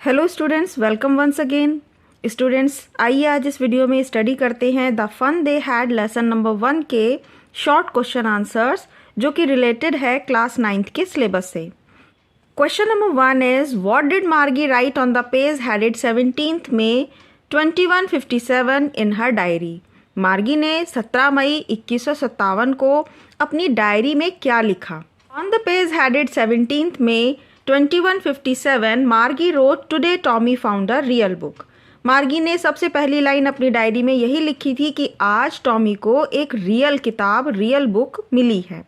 Hello students, welcome once again. Students, आइए आज इस वीडियो में स्टडी करते हैं the fun they had lesson number 1 के शॉर्ट क्वेश्चन आंसर्स, जो कि रिलेटेड है क्लास 9th के सिलेबस से। Question number 1 is what did Margie write on the page headed 17th May 2157 in her diary. Margie ने 17 मई 2157 को अपनी डायरी में क्या लिखा। On the page headed 17th May 2157 Margie wrote today Tommy found a real book. Margie ने सबसे पहली line अपनी डायरी में यही लिखी थी कि आज टॉमी को एक रियल किताब, रियल बुक मिली है।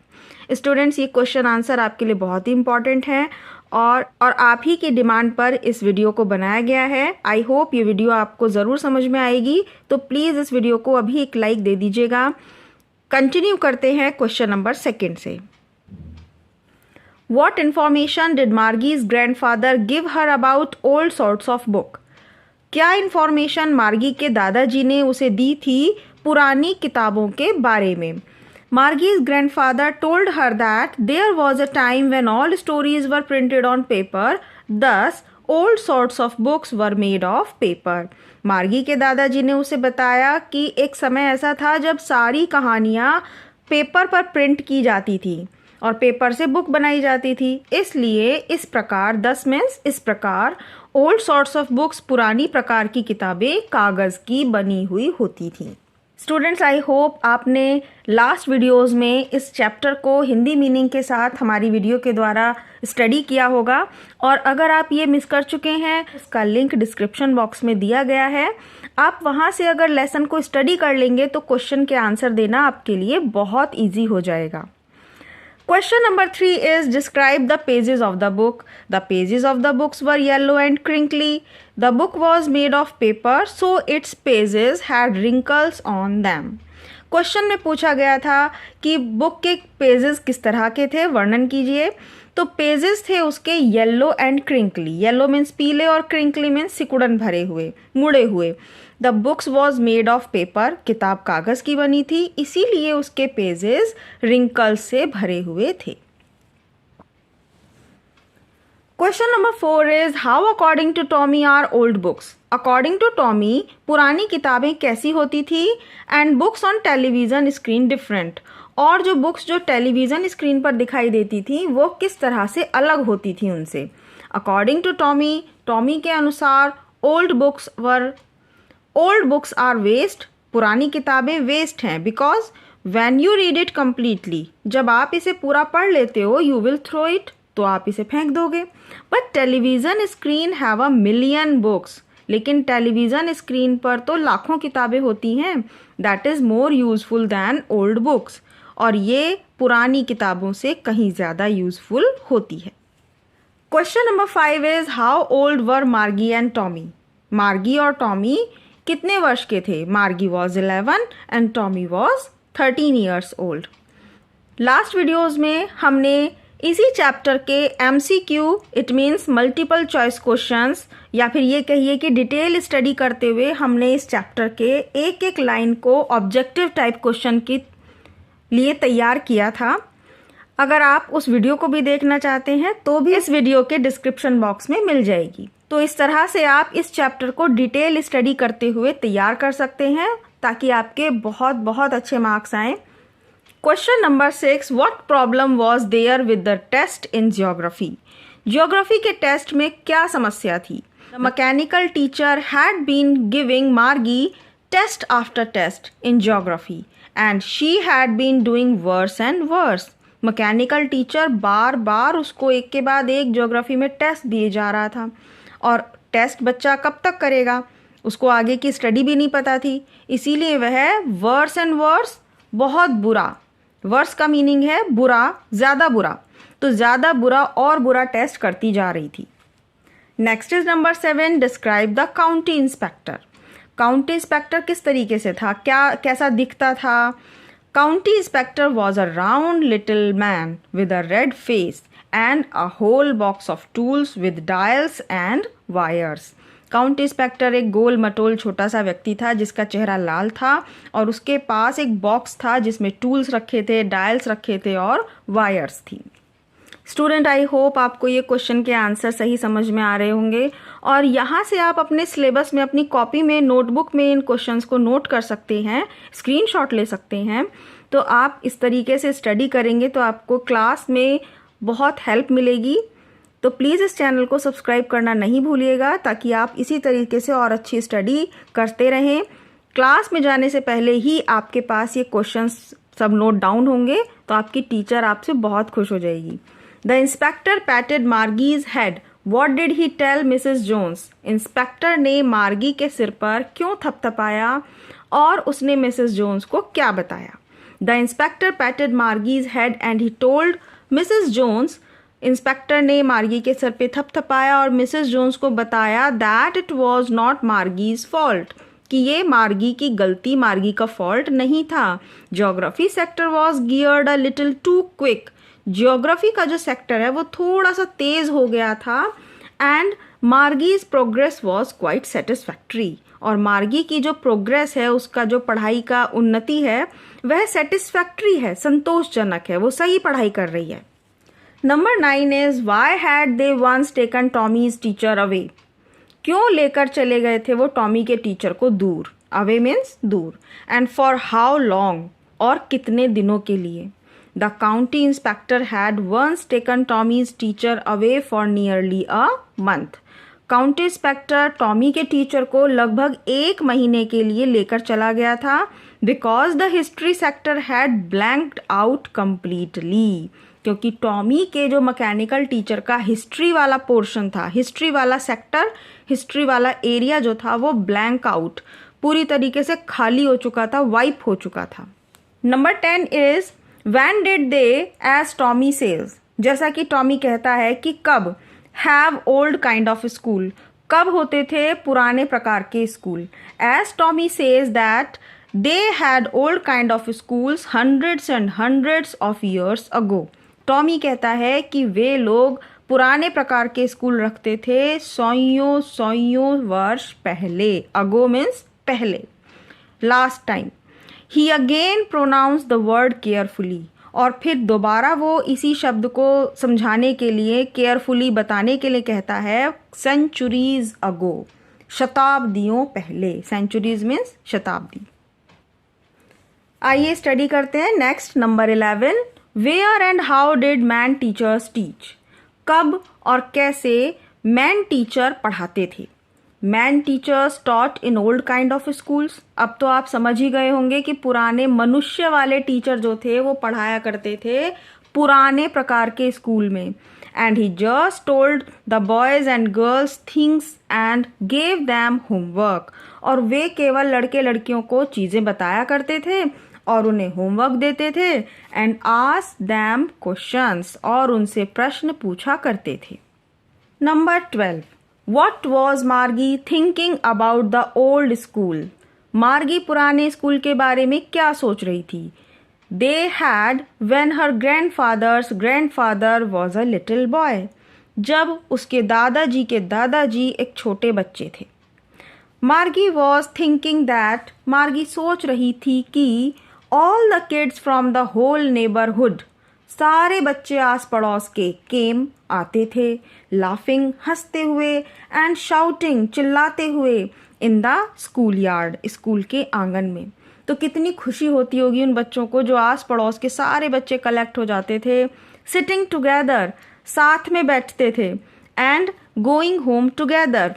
स्टूडेंट्स, ये क्वेश्चन आंसर आपके लिए बहुत ही इंपॉर्टेंट है और आप ही की डिमांड पर इस वीडियो को बनाया गया है। आई होप ये वीडियो आपको ज़रूर समझ में आएगी, तो प्लीज़ इस वीडियो को अभी एक लाइक दे दीजिएगा। कंटिन्यू करते हैं क्वेश्चन नंबर 2 से। What information did Margie's grandfather give her about old sorts of book? क्या इन्फॉर्मेशन मार्गी के दादाजी ने उसे दी थी पुरानी किताबों के बारे में। Margie's grandfather told her that there was a time when all stories were printed on paper, thus old sorts of books were made of paper. मार्गी के दादाजी ने उसे बताया कि एक समय ऐसा था जब सारी कहानियाँ पेपर पर प्रिंट की जाती थी और पेपर से बुक बनाई जाती थी, इसलिए इस प्रकार 10 मीन्स इस प्रकार ओल्ड सॉर्ट्स ऑफ बुक्स पुरानी प्रकार की किताबें कागज़ की बनी हुई होती थी। स्टूडेंट्स, आई होप आपने लास्ट वीडियोस में इस चैप्टर को हिंदी मीनिंग के साथ हमारी वीडियो के द्वारा स्टडी किया होगा, और अगर आप ये मिस कर चुके हैं, इसका लिंक डिस्क्रिप्शन बॉक्स में दिया गया है। आप वहाँ से अगर लेसन को स्टडी कर लेंगे तो क्वेश्चन के आंसर देना आपके लिए बहुत ईजी हो जाएगा। Question number 3 is describe the pages of the book. The pages of the books were yellow and crinkly. The book was made of paper, so its pages had wrinkles on them. Question में पूछा गया था कि book के pages किस तरह के थे, वर्णन कीजिए। तो पेजेस थे उसके yellow and crinkly. Yellow means पीले और क्रिंकली मीन्स सिकुड़न भरे हुए, मुड़े हुए। The books was made of paper, किताब कागज़ की बनी थी, इसीलिए उसके पेजेस रिंकल्स से भरे हुए थे। Question number 4 is how according to Tommy are old books. According to Tommy पुरानी किताबें कैसी होती थी, and books on television screen different, और जो बुक्स जो टेलीविज़न स्क्रीन पर दिखाई देती थी वो किस तरह से अलग होती थी उनसे। अकॉर्डिंग टू टॉमी, टॉमी के अनुसार ओल्ड बुक्स आर वेस्ट, पुरानी किताबें वेस्ट हैं, because when you read it completely, जब आप इसे पूरा पढ़ लेते हो, यू विल थ्रो इट, तो आप इसे फेंक दोगे। But television screen have a million books, लेकिन टेलीविज़न स्क्रीन पर तो लाखों किताबें होती हैं। That is more useful than old books, और ये पुरानी किताबों से कहीं ज़्यादा यूजफुल होती है। Question number 5 is how old were मार्गी एंड टॉमी। मार्गी और टॉमी कितने वर्ष के थे। मार्गी was 11 and Tommy was 13 years old. Last videos में हमने इसी चैप्टर के MCQ, it means multiple choice questions, या फिर ये कहिए कि डिटेल स्टडी करते हुए हमने इस चैप्टर के एक एक लाइन को ऑब्जेक्टिव टाइप क्वेश्चन के लिए तैयार किया था। अगर आप उस वीडियो को भी देखना चाहते हैं तो भी इस वीडियो के डिस्क्रिप्शन बॉक्स में मिल जाएगी। तो इस तरह से आप इस चैप्टर को डिटेल स्टडी करते हुए तैयार कर सकते हैं, ताकि आपके बहुत बहुत अच्छे मार्क्स आएँ। Question number 6, what problem was there with the test in geography. Geography के टेस्ट में क्या समस्या थी। The mechanical teacher had been giving Margie test after test in geography and she had been doing worse and worse. Mechanical teacher बार बार उसको एक के बाद एक ज्योग्राफी में टेस्ट दिए जा रहा था, और टेस्ट बच्चा कब तक करेगा, उसको आगे की स्टडी भी नहीं पता थी, इसीलिए वह वर्स एंड वर्स, बहुत बुरा, वर्स का मीनिंग है बुरा, ज़्यादा बुरा, तो ज़्यादा बुरा और बुरा टेस्ट करती जा रही थी। Next is number 7, describe the county inspector. County inspector किस तरीके से था, कैसा दिखता था। County inspector was a round little man with a red face and a whole box of tools with dials and wires. County inspector एक गोल मटोल छोटा सा व्यक्ति था जिसका चेहरा लाल था, और उसके पास एक बॉक्स था जिसमें टूल्स रखे थे, डायल्स रखे थे और वायर्स थी। स्टूडेंट, आई होप आपको ये क्वेश्चन के आंसर सही समझ में आ रहे होंगे, और यहाँ से आप अपने सिलेबस में, अपनी कॉपी में, नोटबुक में इन क्वेश्चंस को नोट कर सकते हैं, स्क्रीनशॉट ले सकते हैं। तो आप इस तरीके से स्टडी करेंगे तो आपको क्लास में बहुत हेल्प मिलेगी। तो प्लीज़ इस चैनल को सब्सक्राइब करना नहीं भूलिएगा ताकि आप इसी तरीके से और अच्छी स्टडी करते रहें। क्लास में जाने से पहले ही आपके पास ये क्वेश्चंस सब नोट डाउन होंगे तो आपकी टीचर आपसे बहुत खुश हो जाएगी। The inspector patted Margie's head, what did he tell Mrs Jones? Inspector ने मार्गी के सिर पर क्यों थपथपाया और उसने मिसेस जोन्स को क्या बताया? The inspector patted Margie's head and he told Mrs Jones, inspector ने मार्गी के सर पे थपथपाया और मिसेस जोन्स को बताया that it was not Margie's fault, कि ये मार्गी की गलती, मार्गी का फॉल्ट नहीं था। Geography sector was geared a little too quick, geography का जो सेक्टर है वो थोड़ा सा तेज हो गया था। And Margie's progress was quite satisfactory, और मार्गी की जो प्रोग्रेस है, उसका जो पढ़ाई का उन्नति है वह सेटिस्फैक्ट्री है, संतोषजनक है, वो सही पढ़ाई कर रही है। Number 9 is why had they once taken Tommy's teacher away? क्यों लेकर चले गए थे वो टॉमी के टीचर को दूर? अवे मीन्स दूर। एंड फॉर हाउ लॉन्ग, और कितने दिनों के लिए? The county inspector had once taken Tommy's teacher away for nearly a month. County inspector Tommy के टीचर को लगभग 1 महीने के लिए लेकर चला गया था because the history sector had blanked out completely, क्योंकि टॉमी के जो मैकेनिकल टीचर का हिस्ट्री वाला पोर्शन था, हिस्ट्री वाला सेक्टर, हिस्ट्री वाला एरिया जो था वो ब्लैंक आउट, पूरी तरीके से खाली हो चुका था, वाइप हो चुका था। Number 10 is when did they as Tommy says? जैसा कि टॉमी कहता है कि कब, have old kind of school, कब होते थे पुराने प्रकार के school? As Tommy says that they had old kind of schools hundreds and hundreds of years ago. Tommy कहता है कि वे लोग पुराने प्रकार के स्कूल रखते थे सौयों वर्ष पहले। अगो मीन्स पहले, last time. He again pronounce the word carefully, और फिर दोबारा वो इसी शब्द को समझाने के लिए, केयरफुली बताने के लिए कहता है सेंचुरीज अगो, शताब्दियों पहले। सेंचुरीज मीन्स शताब्दी। आइए स्टडी करते हैं next number 11। Where and how did man teachers teach? कब और कैसे मैन टीचर पढ़ाते थे? Man teachers taught in old kind of schools. अब तो आप समझ ही गए होंगे कि पुराने मनुष्य वाले टीचर जो थे वो पढ़ाया करते थे पुराने प्रकार के स्कूल में। And he just told the boys and girls things and gave them homework, और वे केवल लड़के लड़कियों को चीजें बताया करते थे और उन्हें होमवर्क देते थे। एंड आस्क्ड दैम क्वेश्चंस, और उनसे प्रश्न पूछा करते थे। नंबर 12, What was मार्गी thinking about the old school? मार्गी पुराने स्कूल के बारे में क्या सोच रही थी? They had when her grandfather's grandfather was a little boy. जब उसके दादाजी के दादाजी एक छोटे बच्चे थे। मार्गी was thinking that, मार्गी सोच रही थी कि all the kids from the whole neighborhood, सारे बच्चे आस पड़ोस के, केम आते थे, लाफिंग हंसते हुए, एंड शाउटिंग चिल्लाते हुए, in the school yard, school के आंगन में। तो कितनी खुशी होती होगी उन बच्चों को जो आस पड़ोस के सारे बच्चे कलेक्ट हो जाते थे, सिटिंग टुगेदर, साथ में बैठते थे, एंड गोइंग होम टुगेदर,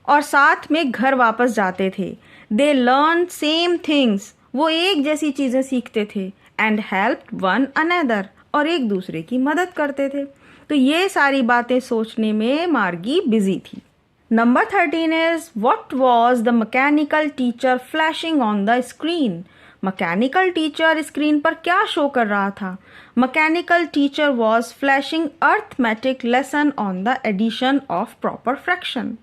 और साथ में घर वापस जाते थे। दे लर्न सेम थिंग्स, वो एक जैसी चीजें सीखते थे, एंड हेल्प वन अनदर, और एक दूसरे की मदद करते थे। तो ये सारी बातें सोचने में मार्गी बिजी थी। Number 13 is what was the mechanical teacher flashing on the screen? Mechanical teacher screen पर क्या शो कर रहा था? Mechanical teacher was flashing arithmetic lesson on the addition of proper fraction.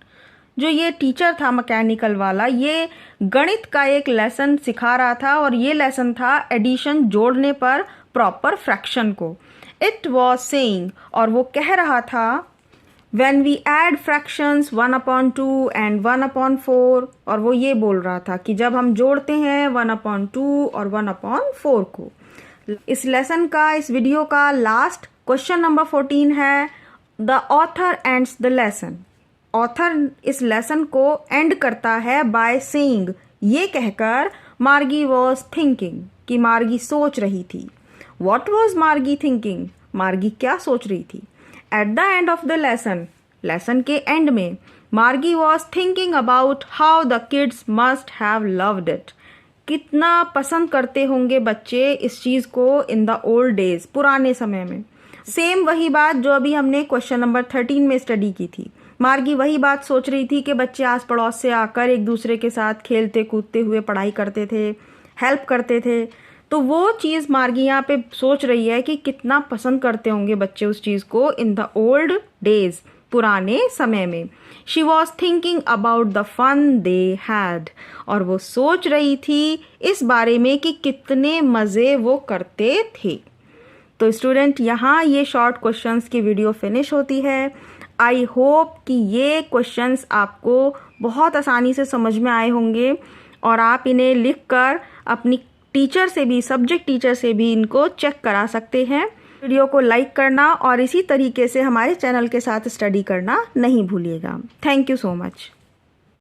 जो ये टीचर था मैकेनिकल वाला, ये गणित का एक लेसन सिखा रहा था, और ये लेसन था एडिशन, जोड़ने पर प्रॉपर फ्रैक्शन को। इट वॉज सेइंग, और वो कह रहा था, when we add fractions 1/2 and 1/4, और वो ये बोल रहा था कि जब हम जोड़ते हैं 1/2 और 1/4 को। इस लेसन का, इस वीडियो का लास्ट क्वेश्चन नंबर 14 है, the author ends the lesson. Author इस लेसन को एंड करता है बाय सेइंग, ये कहकर मार्गी वॉज थिंकिंग, कि मार्गी सोच रही थी। वॉट वॉज मार्गी थिंकिंग? मार्गी क्या सोच रही थी? At the end of the lesson, lesson के एंड में, मार्गी was thinking about how the kids must have loved it. कितना पसंद करते होंगे बच्चे इस चीज़ को इन द ओल्ड डेज, पुराने समय में। सेम वही बात जो अभी हमने क्वेश्चन नंबर 13 में स्टडी की थी। मार्गी वही बात सोच रही थी कि बच्चे आस पड़ोस से आकर एक दूसरे के साथ खेलते कूदते हुए पढ़ाई करते थे, हेल्प करते थे। तो वो चीज़ मार्गी यहाँ पे सोच रही है कि कितना पसंद करते होंगे बच्चे उस चीज़ को इन द ओल्ड डेज, पुराने समय में। She was thinking about the fun they had, और वो सोच रही थी इस बारे में कि कितने मज़े वो करते थे। तो स्टूडेंट, यहाँ ये शॉर्ट क्वेश्चंस की वीडियो फिनिश होती है। आई होप कि ये क्वेश्चंस आपको बहुत आसानी से समझ में आए होंगे और आप इन्हें लिखकर अपनी टीचर से भी, सब्जेक्ट टीचर से भी इनको चेक करा सकते हैं। वीडियो को लाइक करना और इसी तरीके से हमारे चैनल के साथ स्टडी करना नहीं भूलिएगा। Thank you so much.